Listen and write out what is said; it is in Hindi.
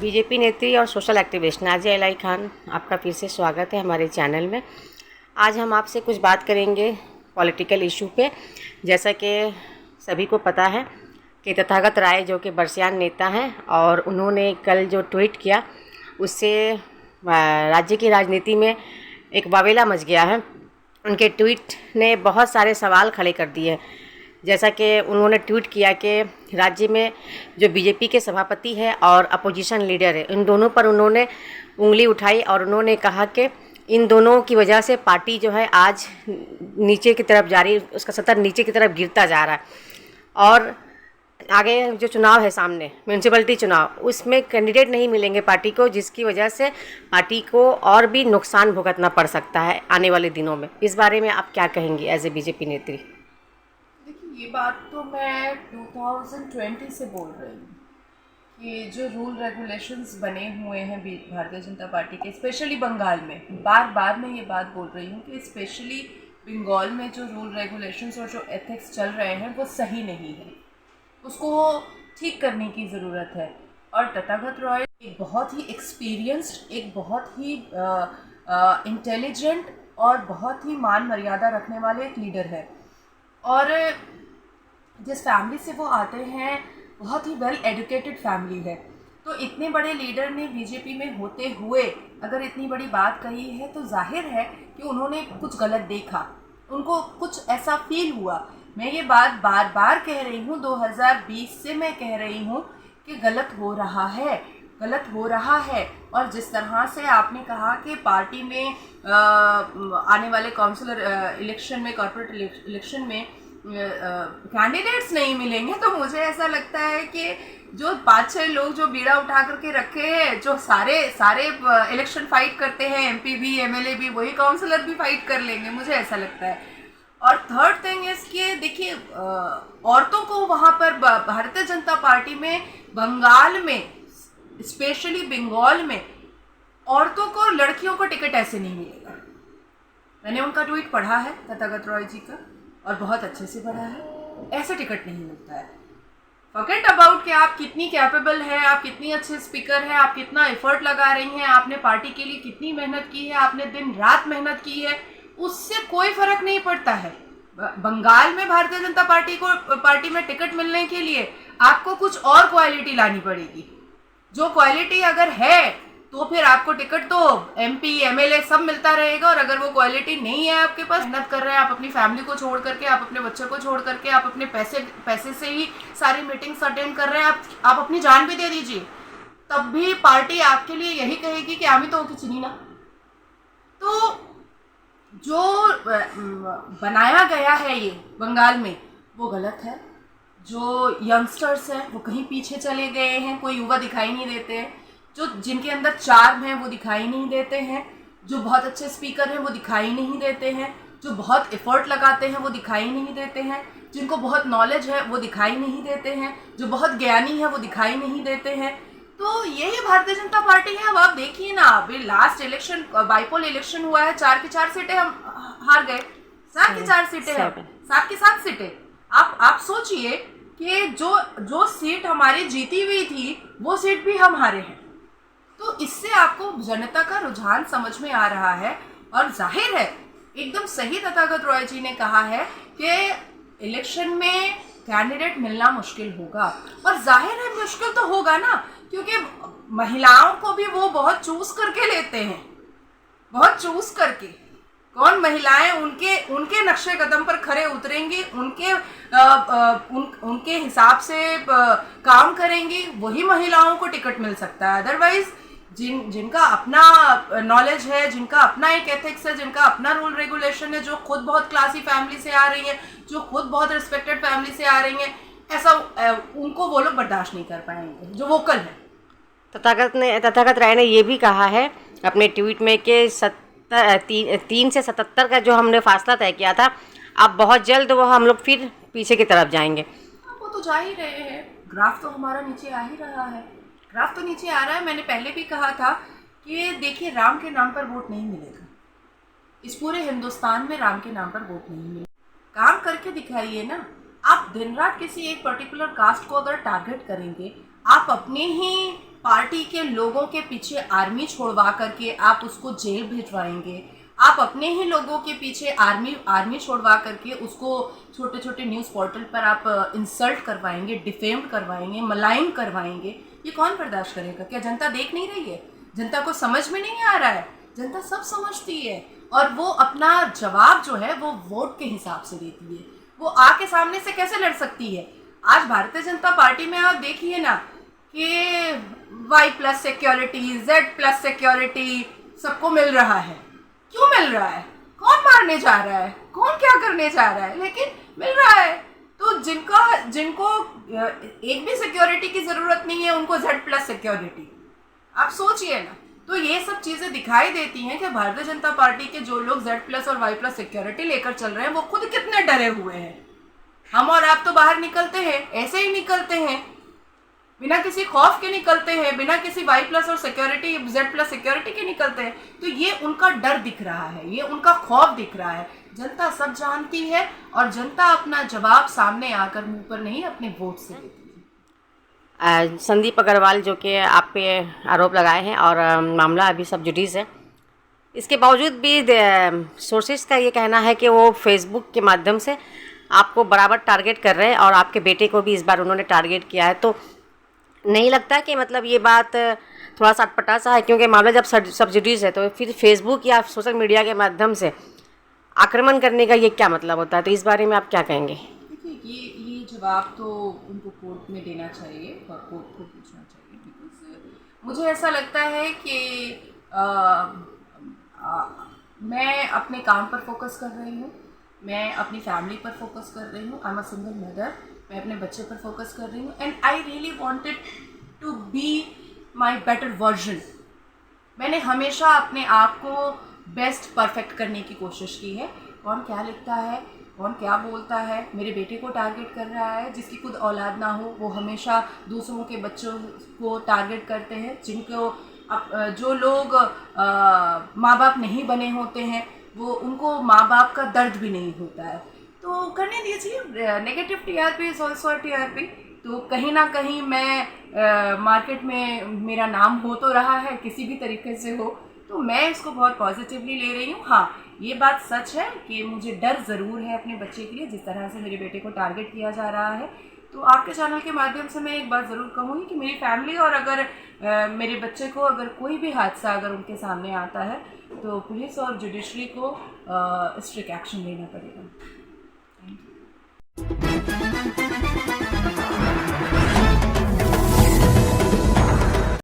बीजेपी नेत्री और सोशल एक्टिविस्ट नाज़िया इलाही खान, आपका फिर से स्वागत है हमारे चैनल में। आज हम आपसे कुछ बात करेंगे पॉलिटिकल इशू पे। जैसा कि सभी को पता है कि तथागत राय जो कि बरसियान नेता हैं और उन्होंने कल जो ट्वीट किया उससे राज्य की राजनीति में एक वावेला मच गया है। उनके ट्वीट ने बहुत सारे सवाल खड़े कर दिए। जैसा कि उन्होंने ट्वीट किया कि राज्य में जो बीजेपी के सभापति है और अपोजिशन लीडर है, इन दोनों पर उन्होंने उंगली उठाई और उन्होंने कहा कि इन दोनों की वजह से पार्टी जो है आज नीचे की तरफ जा रही है, उसका सतर नीचे की तरफ गिरता जा रहा है। और आगे जो चुनाव है सामने म्यूनसिपलिटी चुनाव, उसमें कैंडिडेट नहीं मिलेंगे पार्टी को, जिसकी वजह से पार्टी को और भी नुकसान भुगतना पड़ सकता है आने वाले दिनों में। इस बारे में आप क्या कहेंगी एज ए बीजेपी नेत्री? ये बात तो मैं 2020 से बोल रही हूँ कि जो रूल रेगुलेशंस बने हुए हैं भारतीय जनता पार्टी के, स्पेशली बंगाल में, बार बार मैं ये बात बोल रही हूँ कि स्पेशली बंगाल में जो रूल रेगुलेशंस और जो एथिक्स चल रहे हैं वो सही नहीं है, उसको ठीक करने की ज़रूरत है। और तथागत रॉय एक बहुत ही एक्सपीरियंस्ड, एक बहुत ही इंटेलिजेंट और बहुत ही मान मर्यादा रखने वाले एक लीडर है। और जिस फैमिली से वो आते हैं बहुत ही वेल एजुकेटेड फैमिली है, तो इतने बड़े लीडर ने बीजेपी में होते हुए अगर इतनी बड़ी बात कही है तो जाहिर है कि उन्होंने कुछ गलत देखा, उनको कुछ ऐसा फील हुआ। मैं ये बात बार बार कह रही हूँ, 2020 से मैं कह रही हूँ कि गलत हो रहा है, गलत हो रहा है। और जिस तरह से आपने कहा कि पार्टी में आने वाले काउंसिलर इलेक्शन में, कॉर्पोरेट इलेक्शन में कैंडिडेट्स नहीं मिलेंगे, तो मुझे ऐसा लगता है कि जो 5-6 लोग जो बीड़ा उठा करके रखे हैं, जो सारे इलेक्शन फाइट करते हैं, एमपी भी, एमएलए भी, वही काउंसिलर भी फाइट कर लेंगे, मुझे ऐसा लगता है। और थर्ड थिंग इज कि देखिए, औरतों को वहाँ पर भारतीय जनता पार्टी में बंगाल में, स्पेशली बंगाल में औरतों को, लड़कियों को टिकट ऐसे नहीं मिलेगा। मैंने उनका ट्वीट पढ़ा है तथागत रॉय जी का, और बहुत अच्छे से पढ़ा है। ऐसे टिकट नहीं मिलता है। फॉरगेट अबाउट कि आप कितनी कैपेबल हैं, आप कितनी अच्छे स्पीकर हैं, आप कितना एफर्ट लगा रही हैं, आपने पार्टी के लिए कितनी मेहनत की है, आपने दिन रात मेहनत की है, उससे कोई फर्क नहीं पड़ता है। बंगाल में भारतीय जनता पार्टी में टिकट मिलने के लिए आपको कुछ और क्वालिटी लानी पड़ेगी। जो क्वालिटी अगर है तो फिर आपको टिकट तो एमपी, एमएलए सब मिलता रहेगा। और अगर वो क्वालिटी नहीं है आपके पास, मेहनत कर रहे हैं आप अपनी फैमिली को छोड़ करके, आप अपने बच्चे को छोड़ करके, आप अपने पैसे से ही सारी मीटिंग्स अटेंड कर रहे हैं, आप अपनी जान भी दे दीजिए, तब भी पार्टी आपके लिए यही कहेगी कि आमी तो चिनी ना। तो जो बनाया गया है ये बंगाल में, वो गलत है। जो यंगस्टर्स हैं वो कहीं पीछे चले गए हैं, कोई युवा दिखाई नहीं देते हैं। जो जिनके अंदर चार्म है वो दिखाई नहीं देते हैं, जो बहुत अच्छे स्पीकर हैं वो दिखाई नहीं देते हैं, जो बहुत एफर्ट लगाते हैं वो दिखाई नहीं देते हैं, जिनको बहुत नॉलेज है वो दिखाई नहीं देते हैं, जो बहुत ज्ञानी है वो दिखाई नहीं देते हैं। तो यही भारतीय जनता पार्टी है। अब आप देखिए ना, अभी लास्ट इलेक्शन, बाईपोल इलेक्शन हुआ है, 4 की 4 सीटें हम हार गए, 7 की 4 सीटें हैं, 7 की 7 सीटें। आप सोचिए कि जो सीट हमारी जीती हुई थी वो सीट भी हम हारे हैं। तो इससे आपको जनता का रुझान समझ में आ रहा है। और जाहिर है, एकदम सही तथागत रॉय जी ने कहा है कि इलेक्शन में कैंडिडेट मिलना मुश्किल होगा। और जाहिर है मुश्किल तो होगा ना, क्योंकि महिलाओं को भी वो बहुत चूज करके लेते हैं, बहुत चूज करके। कौन महिलाएं उनके नक्शे कदम पर खरे उतरेंगी, उनके हिसाब से काम करेंगी, वही महिलाओं को टिकट मिल सकता है। अदरवाइज जिनका अपना नॉलेज है, जिनका अपना एक एथिक्स है, जिनका अपना रूल रेगुलेशन है, जो खुद बहुत क्लासी फैमिली से आ रही है, जो खुद बहुत रिस्पेक्टेड फैमिली से आ रही है, ऐसा उनको वो लोग बर्दाश्त नहीं कर पाएंगे, जो वोकल है। तथागत राय ने ये भी कहा है अपने ट्वीट में कि 3 से 77 का जो हमने फासला तय किया था, अब बहुत जल्द वो हम लोग फिर पीछे की तरफ जाएंगे। वो तो जा ही रहे हैं, ग्राफ तो हमारा नीचे आ ही रहा है, ग्राफ तो नीचे आ रहा है। मैंने पहले भी कहा था कि देखिए, राम के नाम पर वोट नहीं मिलेगा, इस पूरे हिंदुस्तान में राम के नाम पर वोट नहीं मिलेगा। काम करके दिखाइए ना। आप दिन रात किसी एक पर्टिकुलर कास्ट को अगर टारगेट करेंगे, आप अपने ही पार्टी के लोगों के पीछे आर्मी छोड़वा करके आप उसको जेल भिजवाएंगे, आप अपने ही लोगों के पीछे आर्मी छोड़वा करके उसको छोटे छोटे न्यूज़ पोर्टल पर आप इंसल्ट करवाएंगे, डिफेम्ड करवाएंगे, मलाइन करवाएंगे, ये कौन बर्दाश्त करेगा? क्या जनता देख नहीं रही है? जनता को समझ में नहीं आ रहा है? जनता सब समझती है और वो अपना जवाब जो है वो वोट के हिसाब से देती है। वो आके सामने से कैसे लड़ सकती है? आज भारतीय जनता पार्टी में आप देखिए ना कि Y+ सिक्योरिटी, Z+ सिक्योरिटी सबको मिल रहा है। क्यों मिल रहा है? कौन मारने जा रहा है? कौन क्या करने जा रहा है? लेकिन मिल रहा है। तो जिनको एक भी सिक्योरिटी की ज़रूरत नहीं है, उनको Z+ सिक्योरिटी। आप सोचिए ना। तो ये सब चीज़ें दिखाई देती हैं कि भारतीय जनता पार्टी के जो लोग Z+ और Y+ सिक्योरिटी लेकर चल रहे हैं वो खुद कितने डरे हुए हैं। हम और आप तो बाहर निकलते हैं, ऐसे ही निकलते हैं, बिना किसी खौफ के निकलते हैं, बिना किसी Y+ और सिक्योरिटी Z+ सिक्योरिटी के निकलते हैं। तो ये उनका डर दिख रहा है, ये उनका खौफ दिख रहा है। जनता सब जानती है और जनता अपना जवाब सामने आकर मुंह पर नहीं, अपने वोट से देती है। संदीप अग्रवाल जो कि आप पे आरोप लगाए हैं और मामला अभी सब जुडिस है, इसके बावजूद भी सोर्सेस का ये कहना है कि वो फेसबुक के माध्यम से आपको बराबर टारगेट कर रहे हैं और आपके बेटे को भी इस बार उन्होंने टारगेट किया है। तो नहीं लगता कि मतलब ये बात थोड़ा सा अटपटा सा है, क्योंकि मामला जब सब जुडिस है तो फिर फेसबुक या सोशल मीडिया के माध्यम से आक्रमण करने का ये क्या मतलब होता है? तो इस बारे में आप क्या कहेंगे? देखिए, ये जवाब तो उनको कोर्ट में देना चाहिए और कोर्ट को पूछना चाहिए। बिकॉज मुझे ऐसा लगता है कि मैं अपने काम पर फोकस कर रही हूँ, मैं अपनी फैमिली पर फोकस कर रही हूँ। I am a single mother, मैं अपने बच्चे पर फोकस कर रही हूँ and I really wanted to be my better version. मैंने हमेशा अपने आप को बेस्ट परफेक्ट करने की कोशिश की है। कौन क्या लिखता है, कौन क्या बोलता है, मेरे बेटे को टारगेट कर रहा है, जिसकी खुद औलाद ना हो वो हमेशा दूसरों के बच्चों को टारगेट करते हैं। जो लोग माँ बाप नहीं बने होते हैं वो उनको माँ बाप का दर्द भी नहीं होता है। तो करने दीजिए, negative TRP is also TRP. तो कहीं ना कहीं मैं मार्केट में मेरा नाम हो तो रहा है, किसी भी तरीके से हो, तो मैं इसको बहुत पॉजिटिवली ले रही हूँ। हाँ, ये बात सच है कि मुझे डर ज़रूर है अपने बच्चे के लिए, जिस तरह से मेरे बेटे को टारगेट किया जा रहा है। तो आपके चैनल के माध्यम से मैं एक बात ज़रूर कहूँगी कि मेरी फैमिली और अगर मेरे बच्चे को अगर कोई भी हादसा अगर उनके सामने आता है तो पुलिस और जुडिशरी को स्ट्रिक्ट एक्शन लेना पड़ेगा।